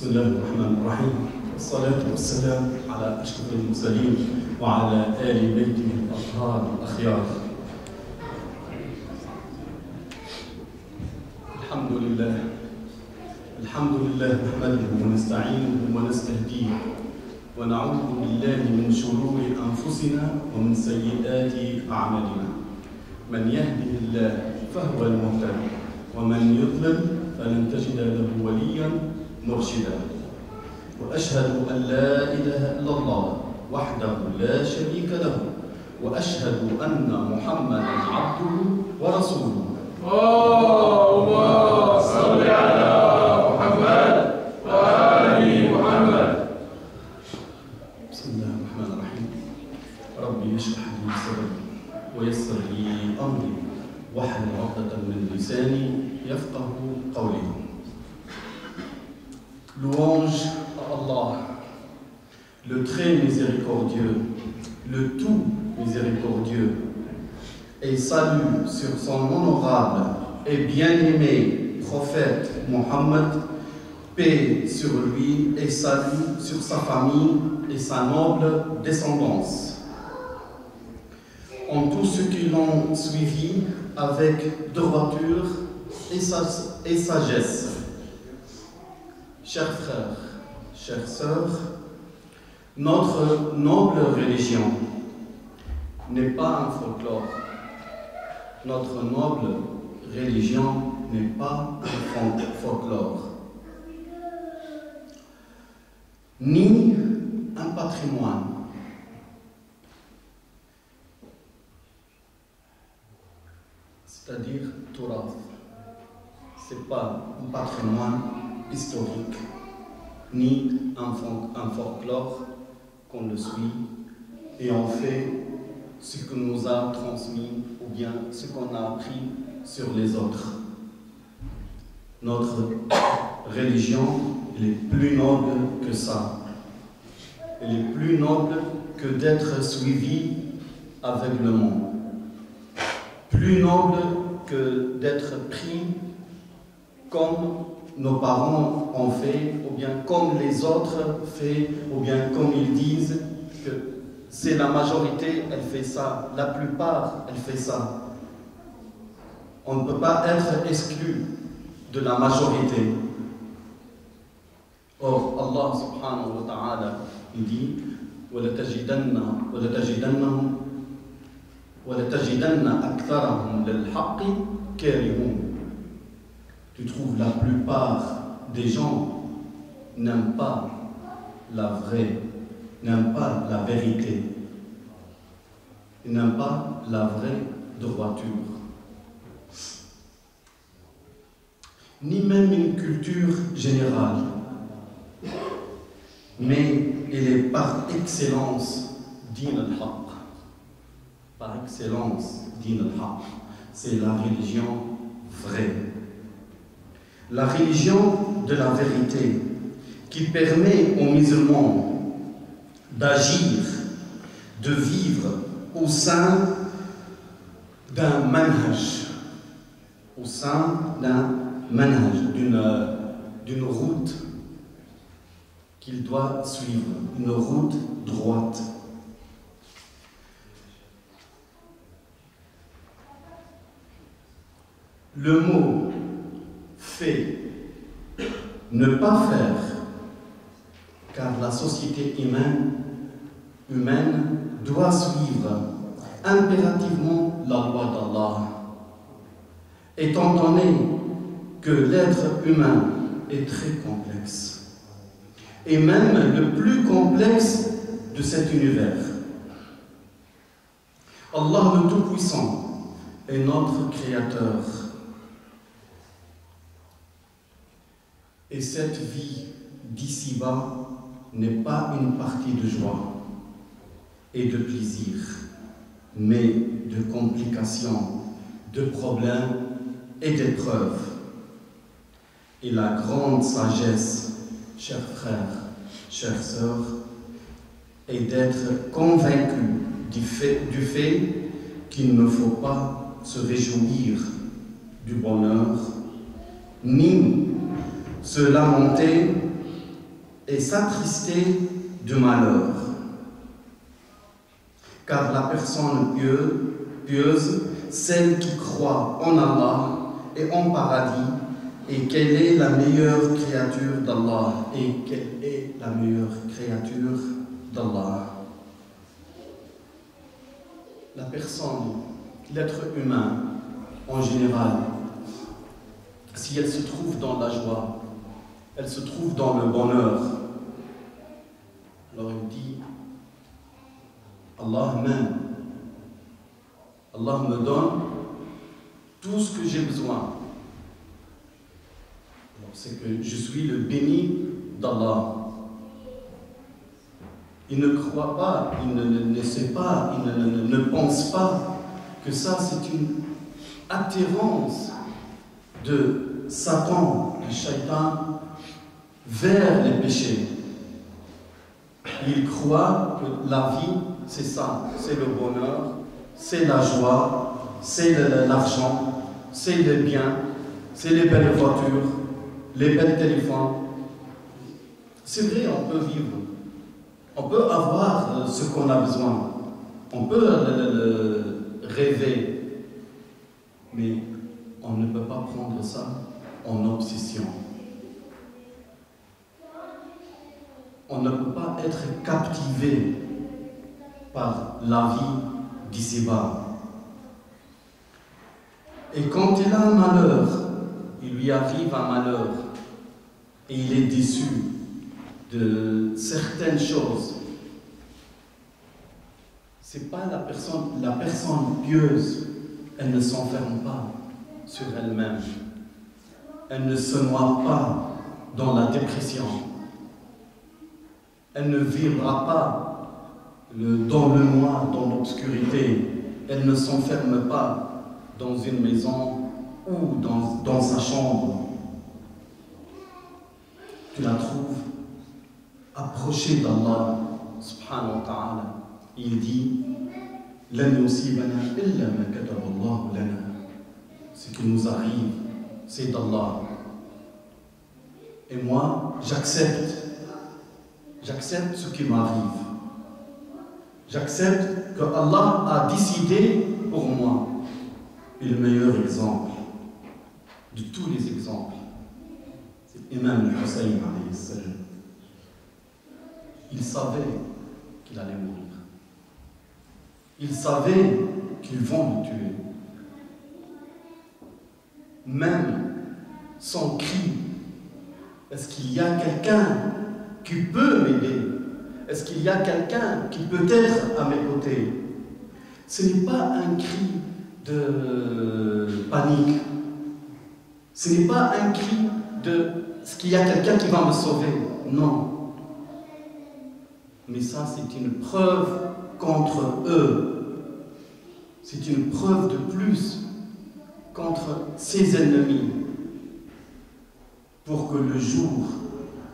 بسم الله الرحمن الرحيم والصلاة والسلام على أشرف المرسلين وعلى آل بيته الأطهار الأخيار. الحمد لله نحمده ونستعينه ونستهديه ونعوذ بالله من شرور أنفسنا ومن سيئات أعمالنا. من يهده الله فهو المهتد ومن يضلل فلن تجد له وليا مرشدا. وأشهد أن لا إله إلا الله وحده لا شريك له وأشهد أن محمدا عبده ورسوله. اللهم صل على محمد وآل محمد. بسم الله الرحمن الرحيم. ربي اشرح لي صدري ويسر لي أمري واحلل عقدة من لساني يفقه قولي. Louange à Allah, le très miséricordieux, le tout miséricordieux, et salut sur son honorable et bien-aimé prophète Mohammed, paix sur lui et salut sur sa famille et sa noble descendance. En tous ceux qui l'ont suivi avec droiture et sagesse. Chers frères, chères sœurs, notre noble religion n'est pas un folklore. Notre noble religion n'est pas un folklore, ni un patrimoine. C'est-à-dire Torah. Ce n'est pas un patrimoine historique, ni un folklore qu'on le suit et on fait ce que nous a transmis ou bien ce qu'on a appris sur les autres. Notre religion, elle est plus noble que ça. Elle est plus noble que d'être suivie avec le monde. Plus noble que d'être pris comme nos parents ont fait, ou bien comme les autres font, ou bien comme ils disent que c'est la majorité, elle fait ça, la plupart, elle fait ça. On ne peut pas être exclu de la majorité. Or, Allah subhanahu wa ta'ala, il dit وَلَتَجِدَنَّ أَكْثَرَهُمْ لِلْحَقِّ كَارِهُونَ. Tu trouves la plupart des gens n'aiment pas la vraie, n'aiment pas la vérité, ils n'aiment pas la vraie droiture, ni même une culture générale, mais elle est par excellence din al-haq. Par excellence din al-haq, c'est la religion vraie. La religion de la vérité qui permet aux musulmans d'agir, de vivre au sein d'un manhaj, d'une route qu'il doit suivre, une route droite. Le mot fait, ne pas faire, car la société humaine doit suivre impérativement la loi d'Allah, étant donné que l'être humain est très complexe, et même le plus complexe de cet univers. Allah le Tout-Puissant est notre Créateur. Et cette vie d'ici-bas n'est pas une partie de joie et de plaisir, mais de complications, de problèmes et d'épreuves. Et la grande sagesse, chers frères, chères sœurs, est d'être convaincu du fait qu'il ne faut pas se réjouir du bonheur, ni se lamenter et s'attrister du malheur. Car la personne pieuse, celle qui croit en Allah et en paradis, et quelle est la meilleure créature d'Allah, et quelle est la meilleure créature d'Allah. La personne, l'être humain en général, si elle se trouve dans la joie, elle se trouve dans le bonheur, alors il dit, Allah m'aime, Allah me donne tout ce que j'ai besoin. C'est que je suis le béni d'Allah. Il ne croit pas, il ne sait pas, il ne pense pas que ça c'est une attirance de Satan, du Shaitan, vers les péchés. Il croit que la vie, c'est ça, c'est le bonheur, c'est la joie, c'est l'argent, c'est le bien, c'est les belles voitures, les belles téléphones. C'est vrai, on peut vivre, on peut avoir ce qu'on a besoin, on peut rêver, mais on ne peut pas prendre ça en obsession. On ne peut pas être captivé par la vie d'ici-bas. Et quand il a un malheur, il lui arrive un malheur, et il est déçu de certaines choses. C'est pas la personne pieuse, elle ne s'enferme pas sur elle-même. Elle ne se noie pas dans la dépression. Elle ne vivra pas dans le noir, dans l'obscurité. Elle ne s'enferme pas dans une maison ou dans sa chambre. Tu la trouves approchée d'Allah, subhanahu wa ta'ala. Il dit, Lan yusibana illa ma kataba Allahu lana. Ce qui nous arrive, c'est d'Allah. Et moi, j'accepte ce qui m'arrive. J'accepte que Allah a décidé pour moi. Et le meilleur exemple de tous les exemples, c'est Imam Hussein alayhi salam. Il savait qu'il allait mourir. Il savait qu'ils vont le tuer. Même son cri, est-ce qu'il y a quelqu'un qui peut m'aider? Est-ce qu'il y a quelqu'un qui peut être à mes côtés? Ce n'est pas un cri de panique. Ce n'est pas un cri de « est-ce qu'il y a quelqu'un qui va me sauver ?» Non. Mais ça, c'est une preuve contre eux. C'est une preuve de plus contre ses ennemis. Pour que le jour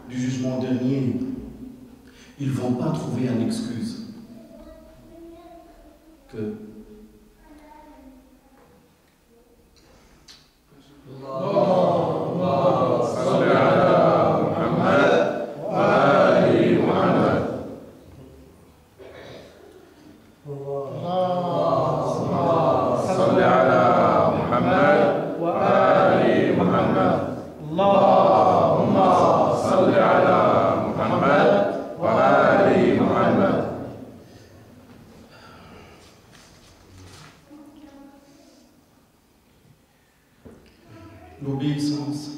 du jugement dernier, ils ne vont pas trouver une excuse. Que l'obéissance.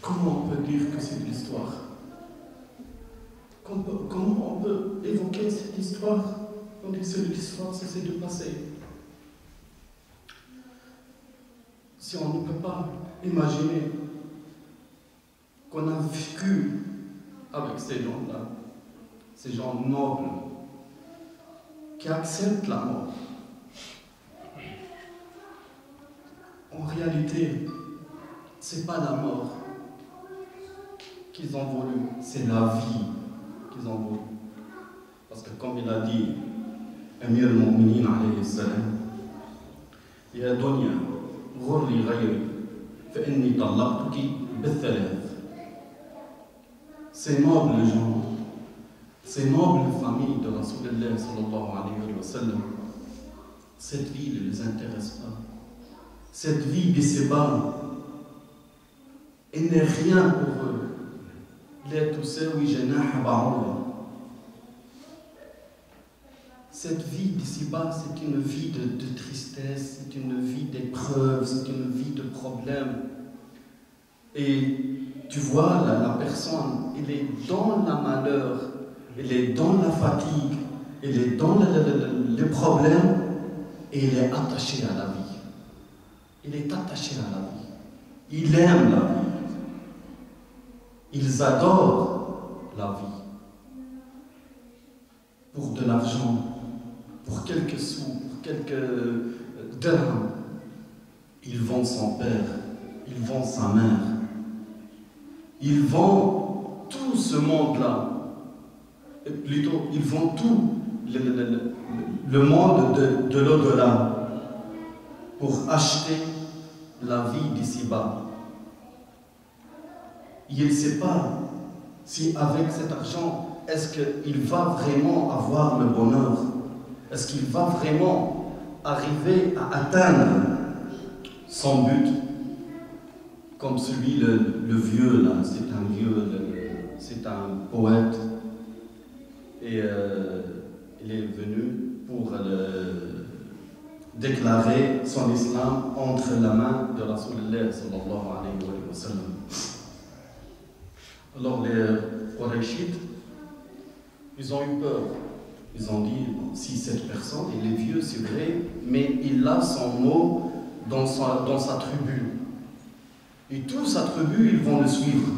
Comment on peut dire que c'est de l'histoire? Comment on peut évoquer cette histoire? On dit que c'est de l'histoire, ça c'est de passé. Si on ne peut pas imaginer qu'on a vécu avec ces gens-là, ces gens nobles, qui acceptent la mort. En réalité, ce n'est pas la mort qu'ils ont voulu, c'est la vie qu'ils ont voulu. Parce que comme il a dit Amir al-Mu'minin alayhi salam, Ya dunya, ghurri ghayri, fa inni tallaqtuki bithalath. Ces nobles gens, ces nobles familles de Rasulullah sallallahu alayhi wa sallam, cette vie ne les intéresse pas. Cette vie d'ici-bas, elle n'est rien pour eux. Cette vie d'ici-bas, c'est une vie de tristesse, c'est une vie d'épreuves, c'est une vie de problèmes. Et tu vois, la personne, elle est dans le malheur, elle est dans la fatigue, elle est dans les problèmes, et elle est attachée à la vie. Il est attaché à la vie. Il aime la vie. Ils adorent la vie. Pour de l'argent, pour quelques sous, pour quelques dirhams, ils vendent son père, ils vendent sa mère. Ils vendent tout ce monde-là. Plutôt, ils vendent tout le monde de l'au-delà pour acheter la vie d'ici-bas. Il ne sait pas si avec cet argent, est-ce qu'il va vraiment avoir le bonheur? Est-ce qu'il va vraiment arriver à atteindre son but? Comme celui, le vieux, là, c'est un vieux, c'est un poète. Et il est venu pour déclarer son islam entre la main de Rasulullah sallallahu alayhi wa sallam. Alors les Qurayshites, ils ont eu peur. Ils ont dit, si cette personne, il est vieux, c'est vrai, mais il a son mot dans sa tribu. Et toute sa tribu, ils vont le suivre.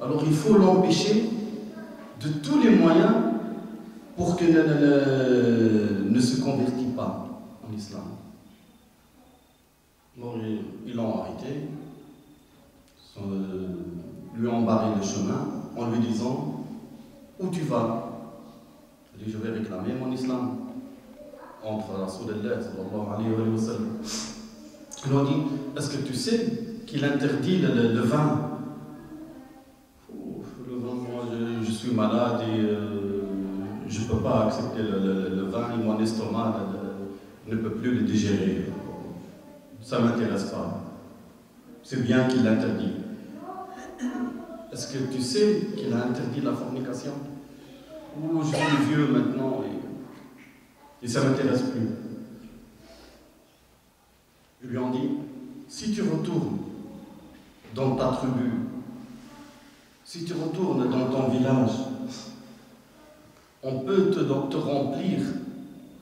Alors il faut l'empêcher de tous les moyens pour qu'il ne se convertisse pas en islam. Alors, ils l'ont arrêté, lui ont barré le chemin en lui disant, où tu vas? Il dit, je vais réclamer mon islam entre Rasulullah sallallahu alayhi wa sallam. Ils ont dit, est-ce que tu sais qu'il interdit le vin? Le vin, moi je suis malade et je ne peux pas accepter le vin et mon estomac ne peut plus le digérer. Ça ne m'intéresse pas. C'est bien qu'il l'interdit. Est-ce que tu sais qu'il a interdit la fornication? Ou je suis vieux maintenant et ça ne m'intéresse plus. Ils lui ont dit, si tu retournes dans ta tribu, si tu retournes dans ton village, on peut te remplir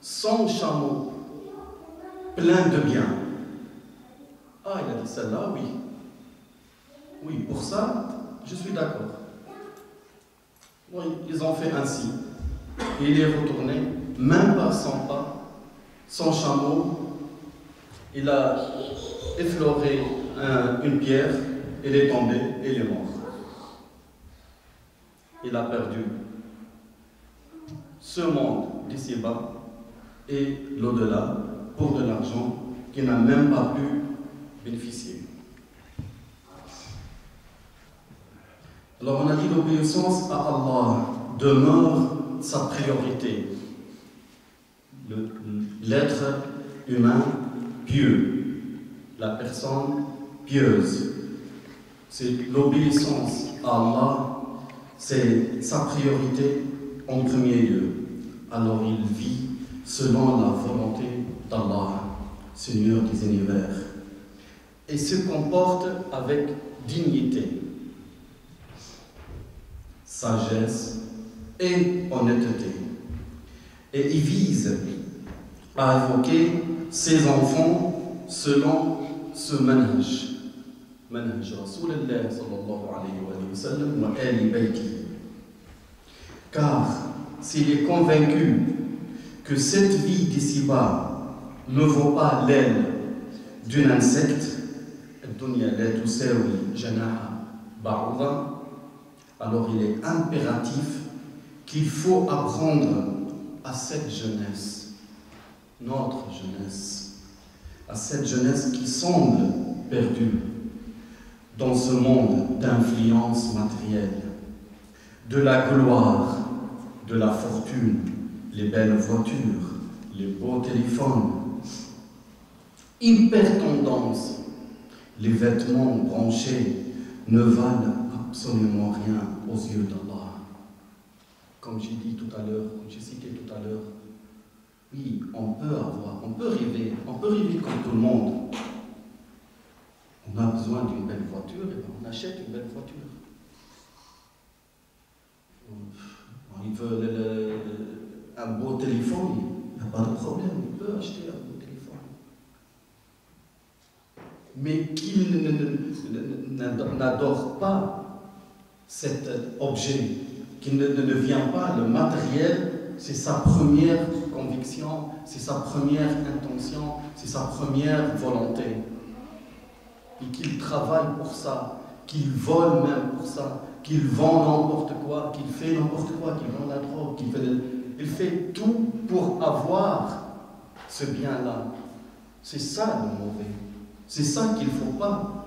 100 chameaux pleins de biens. Ah, il a dit celle-là, oui. Oui, pour ça, je suis d'accord. Oui, ils ont fait ainsi. Et il est retourné, même pas 100 pas, 100 chameaux. Il a effleuré une pierre, il est tombé et il est mort. Il a perdu ce monde d'ici-bas et l'au-delà pour de l'argent qu'il n'a même pas pu bénéficier. Alors on a dit l'obéissance à Allah demeure sa priorité. L'être humain pieux, la personne pieuse, c'est l'obéissance à Allah, c'est sa priorité en premier lieu. Alors il vit selon la volonté d'Allah, Seigneur des univers, et se comporte avec dignité, sagesse et honnêteté. Et il vise à évoquer ses enfants selon ce manhaj. Manhaj Rasulullah sallallahu alayhi wa sallam wa ali bayti. Car s'il est convaincu que cette vie d'ici-bas ne vaut pas l'aile d'un insecte, alors il est impératif qu'il faut apprendre à cette jeunesse, notre jeunesse, à cette jeunesse qui semble perdue dans ce monde d'influence matérielle, de la gloire, de la fortune, les belles voitures, les beaux téléphones, hyper tendance. Les vêtements branchés ne valent absolument rien aux yeux d'Allah. Comme j'ai dit tout à l'heure, comme j'ai cité tout à l'heure, oui, on peut rêver comme tout le monde. On a besoin d'une belle voiture, et bien on achète une belle voiture. Il veut un beau téléphone, il n'y a pas de problème, il peut acheter un beau téléphone. Mais qu'il n'adore pas cet objet, qu'il ne vient pas, le matériel, c'est sa première conviction, c'est sa première intention, c'est sa première volonté. Et qu'il travaille pour ça, qu'il vole même pour ça, qu'il vend n'importe quoi, qu'il fait n'importe quoi, qu'il vend la drogue, il fait tout pour avoir ce bien-là. C'est ça le mauvais. C'est ça qu'il ne faut pas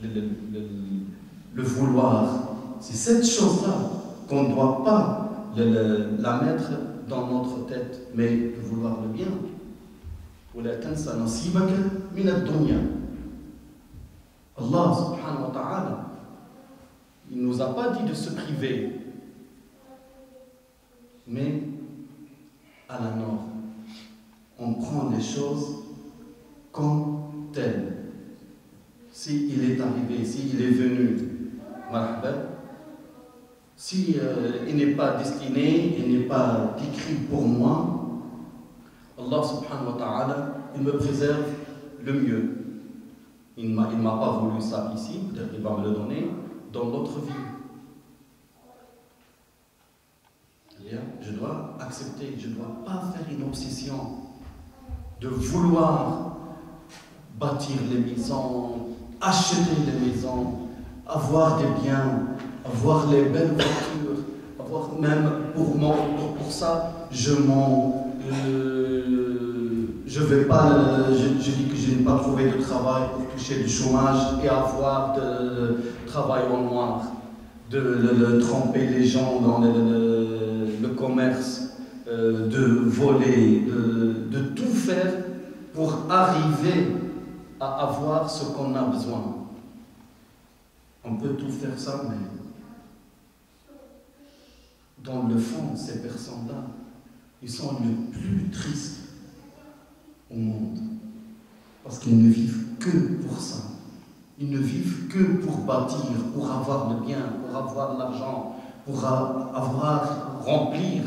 le vouloir. C'est cette chose-là qu'on ne doit pas la mettre dans notre tête, mais de vouloir le bien. Allah subhanahu wa ta'ala, il ne nous a pas dit de se priver, mais à la norme. On prend les choses comme telles. S'il est arrivé, s'il est venu, marhaba, si il n'est pas destiné, il n'est pas écrit pour moi, Allah subhanahu wa ta'ala, il me préserve le mieux. Il ne m'a pas voulu ça ici, peut-être qu'il va me le donner dans l'autre vie. Je dois accepter, je ne dois pas faire une obsession de vouloir bâtir les maisons, acheter des maisons, avoir des biens, avoir les belles voitures, avoir même pour ça, je vais pas, je dis que je n'ai pas trouvé de travail pour toucher du chômage et avoir de travail en noir, de tromper les gens dans le commerce, de voler, de tout faire pour arriver à avoir ce qu'on a besoin. On peut tout faire ça, mais dans le fond, ces personnes-là, ils sont les plus tristes au monde. Parce qu'ils ne vivent que pour ça. Ils ne vivent que pour bâtir, pour avoir le bien, pour avoir l'argent, pour remplir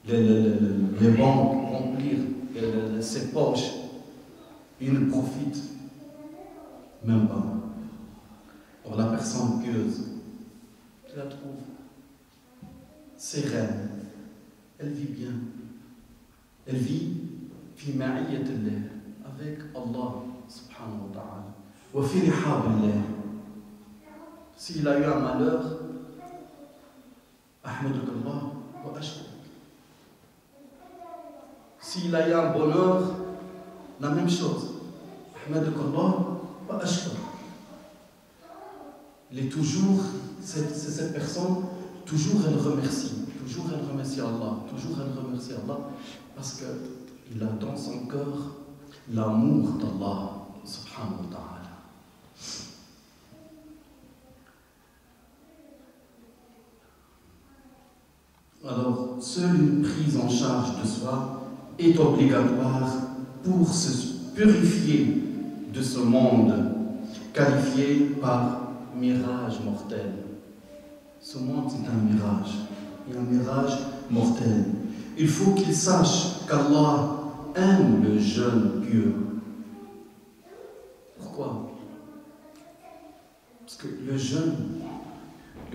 les banques, remplir ses poches. Ils ne profitent même pas. Pour la personne pieuse, tu la trouves sereine, elle vit bien, elle vit fi ma'iyyatillah, avec Allah subhanahu wa ta'ala, wa fi rihabillah. S'il a eu un malheur, ahmaduk Allah wa ashkur. S'il a eu un bonheur, la même chose, ahmaduk Allah wa ashkur. Il est toujours, cette personne, toujours elle remercie Allah, parce qu'il a dans son cœur l'amour d'Allah, subhanahu wa ta'ala. Alors, seule une prise en charge de soi est obligatoire pour se purifier de ce monde qualifié par mirage mortel. Ce monde, c'est un mirage. Il y a un mirage mortel. Il faut qu'il sache qu'Allah aime le jeune pieux. Pourquoi? Parce que le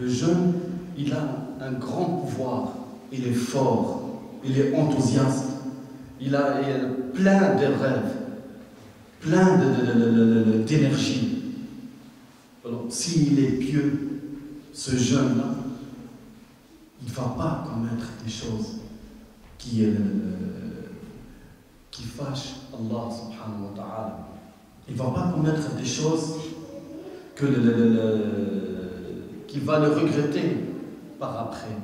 jeune, il a un grand pouvoir il est fort, il est enthousiaste, il a plein de rêves, plein d'énergie. Alors, s'il est pieux, ce jeune-là, il ne va pas commettre des choses qui fâchent Allah subhanahu wa ta'ala. Il ne va pas commettre des choses qui va le regretter par après.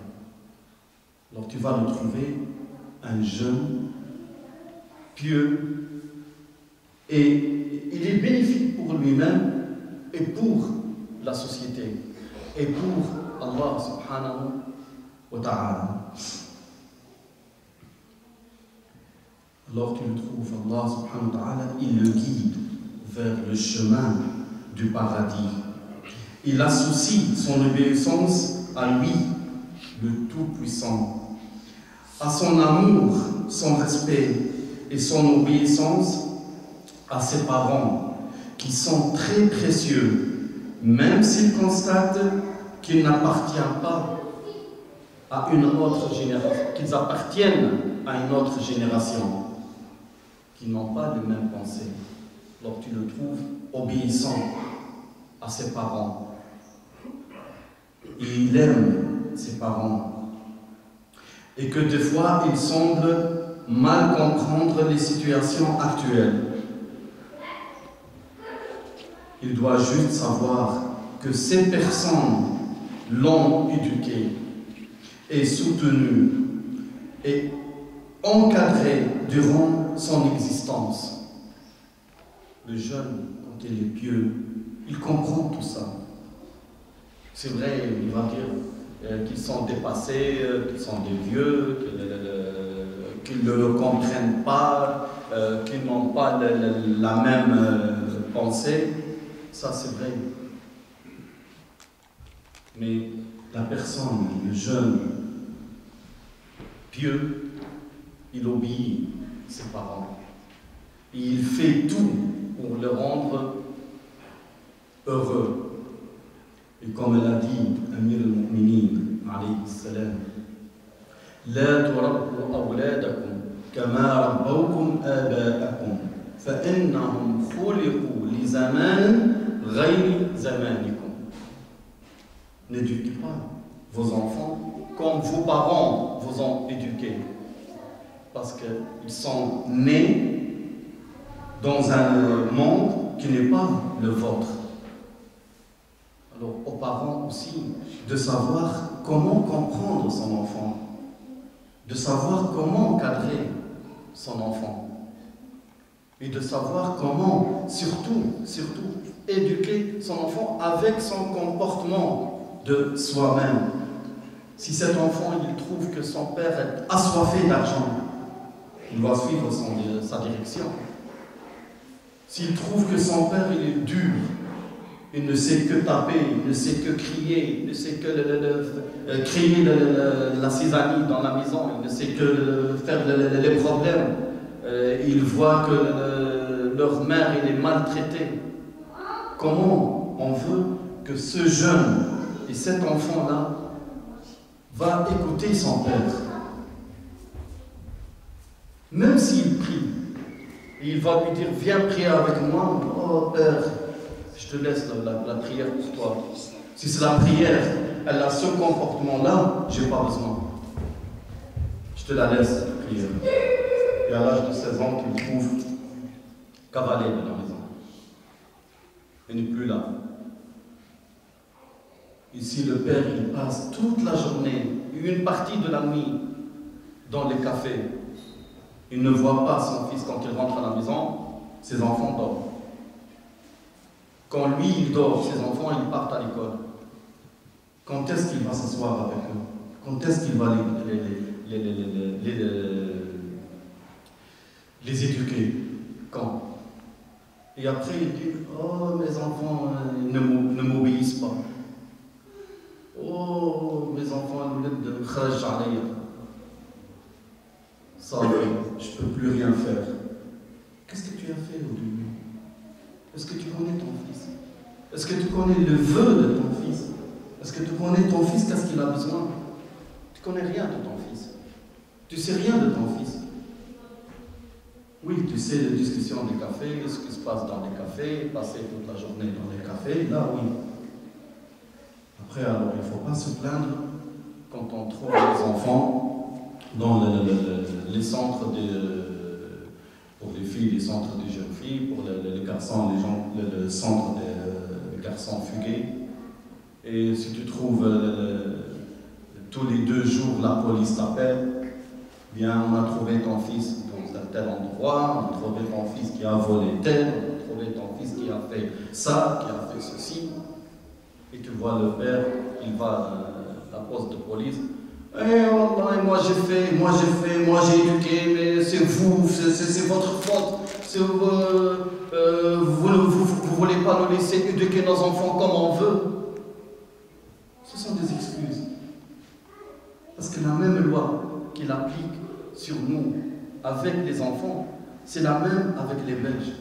Alors tu vas le trouver un jeune, pieux, et il est bénéfique pour lui-même et pour la société et pour Allah subhanahu wa ta'ala. Alors tu le trouves, Allah subhanahu wa ta'ala, il le guide vers le chemin du paradis. Il associe son obéissance à lui, le Tout-Puissant, à son amour, son respect et son obéissance à ses parents, qui sont très précieux, même s'ils constatent qu'ils n'appartiennent pas à une autre génération, qu'ils appartiennent à une autre génération, qui n'ont pas les mêmes pensées. Alors tu le trouves obéissant à ses parents. Et il aime ses parents. Et que des fois, il semble mal comprendre les situations actuelles. Il doit juste savoir que ces personnes l'ont éduqué et soutenu et encadré durant son existence. Le jeune, quand il est pieux, il comprend tout ça. C'est vrai, il va dire qu'ils sont dépassés, qu'ils sont des vieux, qu'ils ne le comprennent pas, qu'ils n'ont pas la même pensée. Ça, c'est vrai. Mais la personne, le jeune, pieux, il obéit ses parents. Et il fait tout pour le rendre heureux. Et comme elle a dit, Amir al-Mu'minin, alayhi salam, لا تربوا أولادكم كما ربوكم آباءكم فإنهم خلقوا لزمان غير زمانكم. N'éduquez pas vos enfants comme vos parents vous ont éduqués, parce qu'ils sont nés dans un monde qui n'est pas le vôtre. Alors aux parents aussi de savoir comment comprendre son enfant, de savoir comment encadrer son enfant et de savoir comment surtout éduquer son enfant avec son comportement de soi-même. Si cet enfant il trouve que son père est assoiffé d'argent, il doit suivre sa direction. S'il trouve que son père il est dur, il ne sait que taper, il ne sait que crier, il ne sait que crier la cisanie dans la maison, il ne sait que faire les problèmes. Il voit que leur mère il est maltraitée. Comment on veut que ce jeune et cet enfant-là va écouter son père? Même s'il prie, il va lui dire, viens prier avec moi. Oh Père, je te laisse la prière pour toi. Si c'est la prière, elle a ce comportement-là, je n'ai pas besoin. Je te la laisse, cette prière. Et à l'âge de 16 ans, tu le trouves cavalier de la maison. Il n'est plus là. Ici, le père, il passe toute la journée, une partie de la nuit, dans les cafés. Il ne voit pas son fils quand il rentre à la maison, ses enfants dorment. Quand lui, il dort, ses enfants, ils partent à l'école. Quand est-ce qu'il va s'asseoir avec eux? Quand est-ce qu'il va les éduquer? Quand? Et après, il dit, oh, mes enfants ne m'obéissent pas. Oh, mes enfants, ne kharaj alayya. Ça, je ne peux plus rien faire. Qu'est-ce que tu as fait au début? Est-ce que tu connais ton fils? Est-ce que tu connais le vœu de ton fils? Est-ce que tu connais ton fils, qu'est-ce qu'il a besoin? connais rien de ton fils. Tu sais rien de ton fils. Oui, tu sais les discussions des cafés, ce qui se passe dans les cafés, passer toute la journée dans les cafés, là oui. Après, alors, il ne faut pas se plaindre quand on trouve les enfants dans les centres pour les filles, les centres des jeunes filles, pour les garçons, le centre des garçons fugués. Et si tu trouves tous les 2 jours la police t'appelle, bien on a trouvé ton fils dans un tel endroit, on a trouvé ton fils qui a volé tel, on a trouvé ton fils qui a fait ça, qui a fait ceci. Et tu vois le père, il va à la poste de police. Moi j'ai éduqué, mais c'est vous, c'est votre faute. Vous ne voulez pas nous laisser éduquer nos enfants comme on veut. Ce sont des excuses. Parce que la même loi qu'il applique sur nous avec les enfants, c'est la même avec les Belges.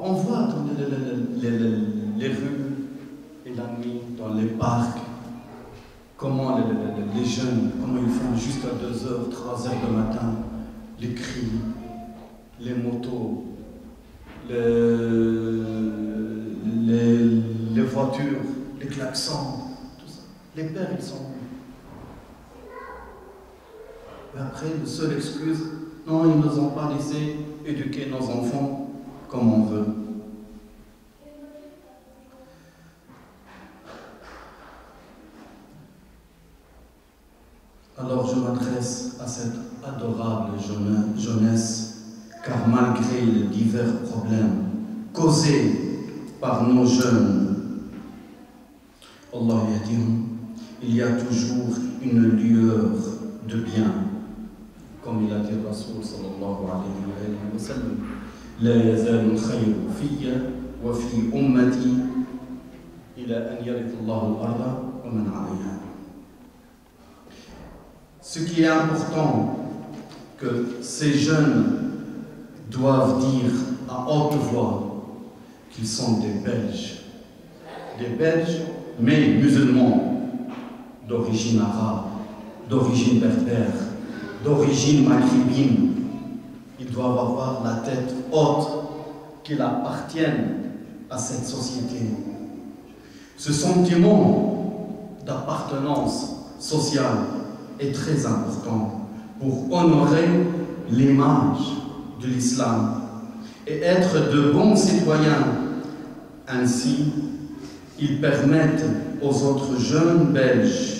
On voit dans les rues et la nuit, dans les parcs, comment les jeunes, comment ils font jusqu'à 2h, 3h du matin, les cris, les motos, les voitures, les klaxons, tout ça. Les pères, ils sont où? Et après, la seule excuse, non, ils ne nous ont pas laissé éduquer nos enfants comme on veut. Alors je m'adresse à cette adorable jeunesse, car malgré les divers problèmes causés par nos jeunes, Allah yadihum, il y a toujours une lueur de bien, comme il a dit Rasoul sallallahu alayhi wa sallam. لا يزال الخير في وفي أمتي إلى أن يرث الله الأرض ومن عليها. Ce qui est important que ces jeunes doivent dire à haute voix qu'ils sont des Belges, mais musulmans, d'origine arabe, d'origine berbère, d'origine maghrébine. Ils doivent avoir la tête haute, qu'ils appartiennent à cette société. Ce sentiment d'appartenance sociale est très important pour honorer l'image de l'islam et être de bons citoyens. Ainsi, ils permettent aux autres jeunes Belges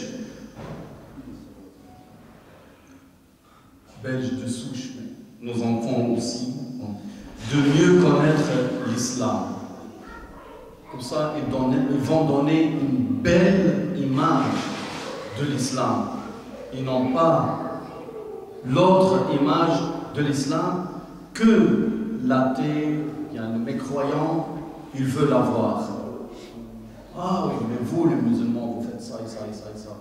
de souche, nos enfants aussi, de mieux connaître l'islam. Comme ça, ils vont donner une belle image de l'islam. Ils n'ont pas l'autre image de l'islam que l'athée, le mécroyant, il veut l'avoir. Ah oui, mais vous, les musulmans, vous faites ça et ça et ça et ça.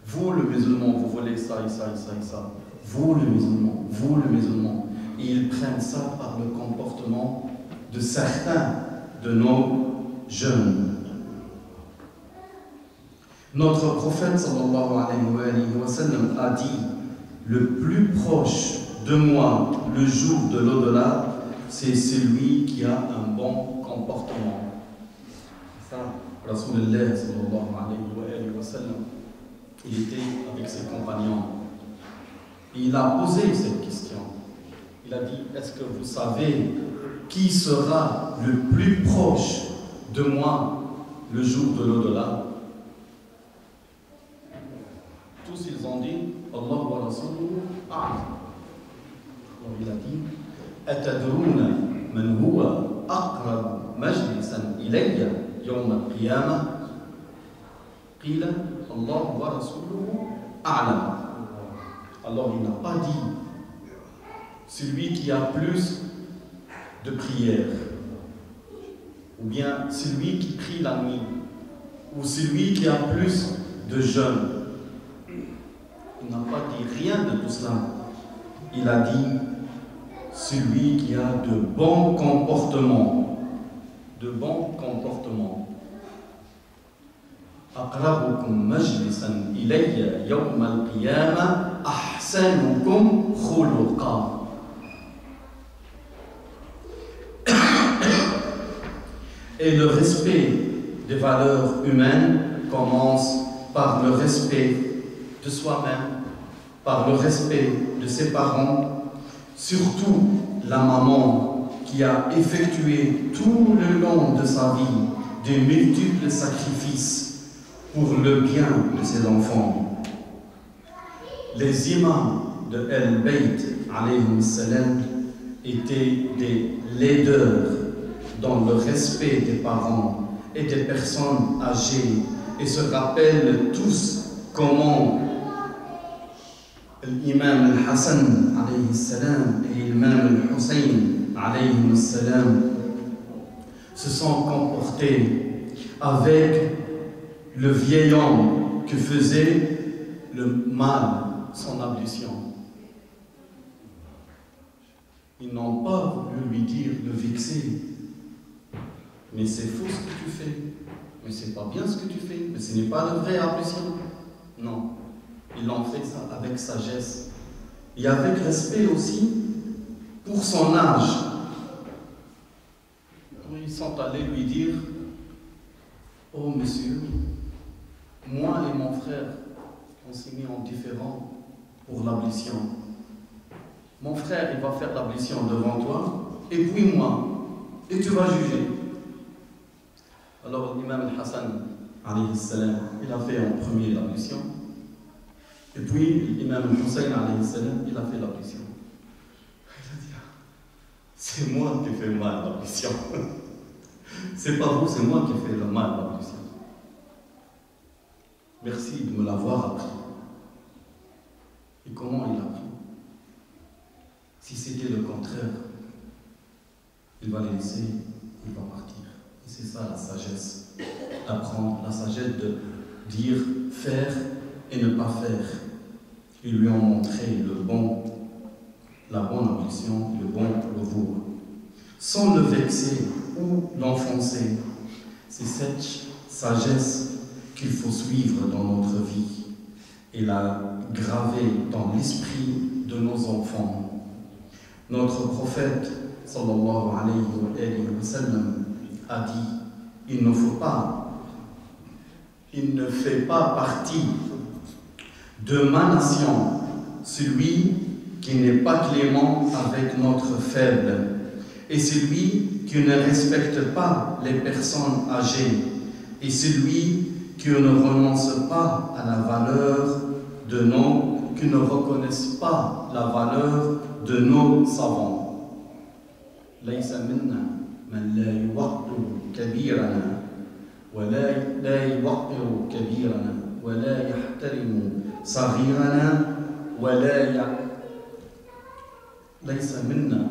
Vous, le musulman, vous volez ça et ça et ça et ça. Vous, le musulman. Et ils prennent ça par le comportement de certains de nos jeunes. Notre prophète sallallahu alayhi wa sallam a dit: le plus proche de moi le jour de l'au-delà, c'est celui qui a un bon comportement. Ça, Rasulullah sallallahu alayhi wa sallam, il était avec ses compagnons. Et il a posé cette question. Il a dit: est-ce que vous savez qui sera le plus proche de moi le jour de l'au-delà? Tous ils ont dit: Allah wa Rasuluhu a'lam. Alors il a dit: atadruna man huwa aqrab majlisan ilayya yawm al-qiyamah? Qila Allah wa Rasuluhu a'lam. Alors il n'a pas dit celui qui a plus de prières, ou bien celui qui prie la nuit, ou celui qui a plus de jeûne. Il n'a pas dit rien de tout cela. Il a dit celui qui a de bons comportements. de bons comportements. أقربكم مجلسا إلي يوم القيامة أحسنكم خلقا. Et le respect des valeurs humaines commence par le respect de soi-même, par le respect de ses parents, surtout la maman qui a effectué tout le long de sa vie de multiples sacrifices pour le bien de ses enfants. Les imams de El-Bayt alayhim salam étaient des leaders dans le respect des parents et des personnes âgées et se rappellent tous comment l'imam al-Hassan alayhi salam et l'imam al-Hussein alayhi salam se sont comportés avec le vieil homme qui faisait le mal, son ablution. Ils n'ont pas voulu lui dire, le vexer. Mais c'est faux ce que tu fais. Mais c'est pas bien ce que tu fais. Mais ce n'est pas le vrai ablution. Non. Ils l'ont fait ça avec sagesse. Et avec respect aussi pour son âge. Ils sont allés lui dire, oh monsieur, moi et mon frère, on s'est mis en différend pour l'ablution. Mon frère, il va faire l'ablution devant toi, et puis moi, et tu vas juger. Alors l'imam al-Hassan, alayhi salam, il a fait en premier l'ablution, et puis l'imam al-Hussein, alayhi salam, il a fait l'ablution. Il a dit, c'est moi qui fais mal l'ablution. C'est pas vous, c'est moi qui fais le mal l'ablution. Merci de me l'avoir appris. Et comment il a appris? Si c'était le contraire, il va les laisser, il va partir. Et c'est ça la sagesse, d'apprendre, la sagesse de dire, faire et ne pas faire. Ils lui ont montré la bonne ablution, le bon retour. Sans le vexer ou l'enfoncer, c'est cette sagesse qu'il faut suivre dans notre vie et la graver dans l'esprit de nos enfants. Notre prophète, sallallahu alayhi wa sallam, a dit, il ne fait pas partie de ma nation celui qui n'est pas clément avec notre faible et celui qui ne respecte pas les personnes âgées et celui qui ne renonce pas à la valeur de qui ne reconnaissent pas la valeur de nos savants. ليس منا من لا يوقر كبيرنا لا يوقر كبيرنا ولا يحترم صغيرنا ليس منا